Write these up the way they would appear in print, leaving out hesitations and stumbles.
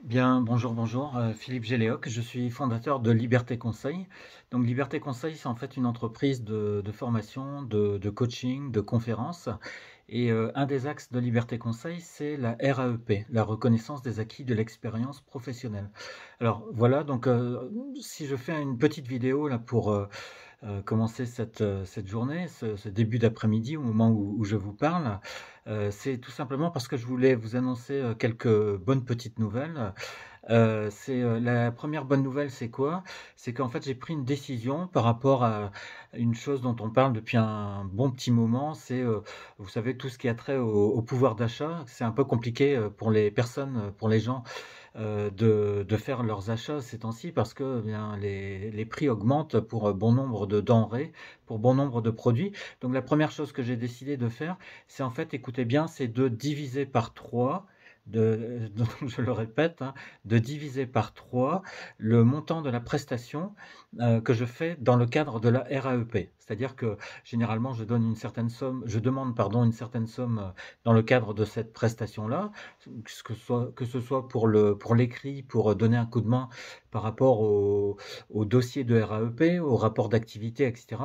Bien, bonjour, Philippe Géléoc, je suis fondateur de Liberté Conseil. Donc Liberté Conseil, c'est en fait une entreprise de formation, de coaching, de conférences. Et un des axes de Liberté Conseil, c'est la RAEP, la reconnaissance des acquis de l'expérience professionnelle. Alors voilà, donc si je fais une petite vidéo là pour commencer cette journée, ce début d'après-midi au moment où je vous parle, c'est tout simplement parce que je voulais vous annoncer quelques bonnes petites nouvelles. La première bonne nouvelle, c'est quoi? C'est qu'en fait, j'ai pris une décision par rapport à une chose dont on parle depuis un bon petit moment. C'est, vous savez, tout ce qui a trait au pouvoir d'achat. C'est un peu compliqué pour les personnes, pour les gens, de faire leurs achats ces temps-ci parce que, eh bien, les prix augmentent pour bon nombre de denrées, pour bon nombre de produits. Donc, la première chose que j'ai décidé de faire, c'est en fait, écoutez bien, c'est de diviser par 3, donc je le répète, hein, de diviser par 3 le montant de la prestation que je fais dans le cadre de la RAEP. C'est-à-dire que généralement je demande pardon, une certaine somme dans le cadre de cette prestation-là, que ce soit pour l'écrit, pour donner un coup de main par rapport au dossier de RAEP, au rapport d'activité, etc.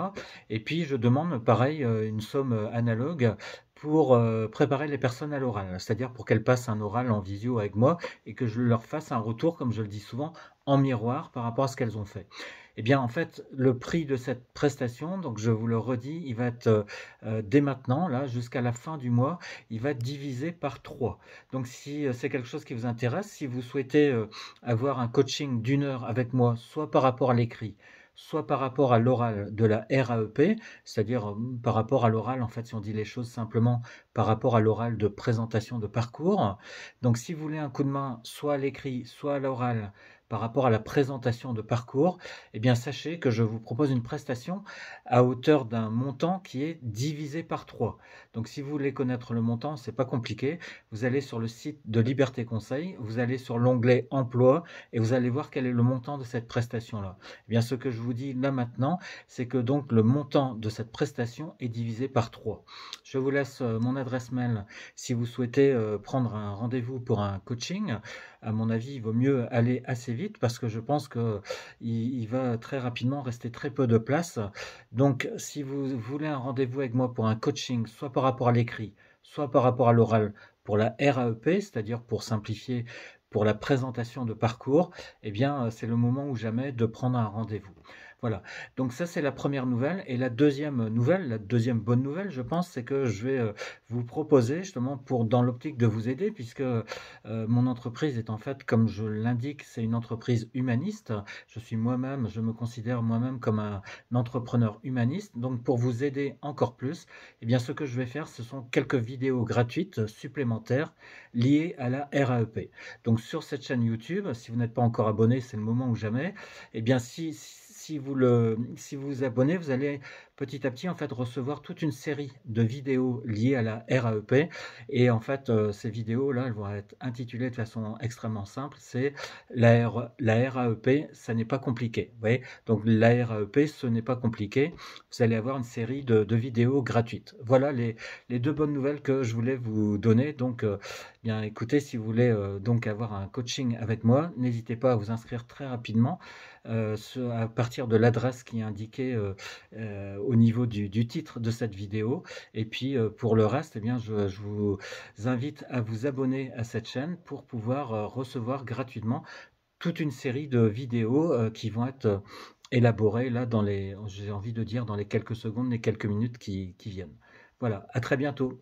Et puis je demande pareil une somme analogue pour préparer les personnes à l'oral, c'est-à-dire pour qu'elles passent un oral en visio avec moi et que je leur fasse un retour, comme je le dis souvent, en miroir par rapport à ce qu'elles ont fait. Eh bien, en fait, le prix de cette prestation, donc je vous le redis, il va être dès maintenant, là, jusqu'à la fin du mois, il va être divisé par 3. Donc, si c'est quelque chose qui vous intéresse, si vous souhaitez avoir un coaching d'une heure avec moi, soit par rapport à l'écrit, soit par rapport à l'oral de la RAEP, c'est-à-dire par rapport à l'oral, en fait, si on dit les choses simplement, par rapport à l'oral de présentation de parcours. Donc, si vous voulez un coup de main, soit à l'écrit, soit à l'oral, par rapport à la présentation de parcours, eh bien, sachez que je vous propose une prestation à hauteur d'un montant qui est divisé par 3. Donc, si vous voulez connaître le montant, c'est pas compliqué. Vous allez sur le site de Liberté Conseil, vous allez sur l'onglet Emploi et vous allez voir quel est le montant de cette prestation-là. Eh bien, ce que je vous dis là maintenant, c'est que donc le montant de cette prestation est divisé par 3. Je vous laisse mon adresse mail si vous souhaitez prendre un rendez-vous pour un coaching. À mon avis, il vaut mieux aller assez vite parce que je pense que il va très rapidement rester très peu de place. Donc, si vous voulez un rendez-vous avec moi pour un coaching, soit par rapport à l'écrit, soit par rapport à l'oral, pour la RAEP, c'est-à-dire pour simplifier, pour la présentation de parcours, eh bien, c'est le moment ou jamais de prendre un rendez-vous. Voilà. Donc ça, c'est la première nouvelle. Et la deuxième nouvelle, la deuxième bonne nouvelle, je pense, c'est que je vais vous proposer justement dans l'optique de vous aider, puisque mon entreprise est en fait, comme je l'indique, c'est une entreprise humaniste. Je me considère moi-même comme un entrepreneur humaniste. Donc pour vous aider encore plus, eh bien ce que je vais faire, ce sont quelques vidéos gratuites supplémentaires liées à la RAEP. Donc sur cette chaîne YouTube, si vous n'êtes pas encore abonné, c'est le moment ou jamais. Eh bien si vous vous abonnez, vous allez petit à petit en fait recevoir toute une série de vidéos liées à la RAEP. Et en fait, ces vidéos-là, elles vont être intitulées de façon extrêmement simple. C'est la RAEP, ça n'est pas compliqué. Vous voyez, donc la RAEP, ce n'est pas compliqué. Vous allez avoir une série de vidéos gratuites. Voilà les deux bonnes nouvelles que je voulais vous donner. Donc, bien écoutez, si vous voulez donc avoir un coaching avec moi, n'hésitez pas à vous inscrire très rapidement à partir de l'adresse qui est indiquée au niveau du titre de cette vidéo. Et puis pour le reste, eh bien, je vous invite à vous abonner à cette chaîne pour pouvoir recevoir gratuitement toute une série de vidéos qui vont être élaborées là j'ai envie de dire, dans les quelques secondes, les quelques minutes qui viennent. Voilà, à très bientôt.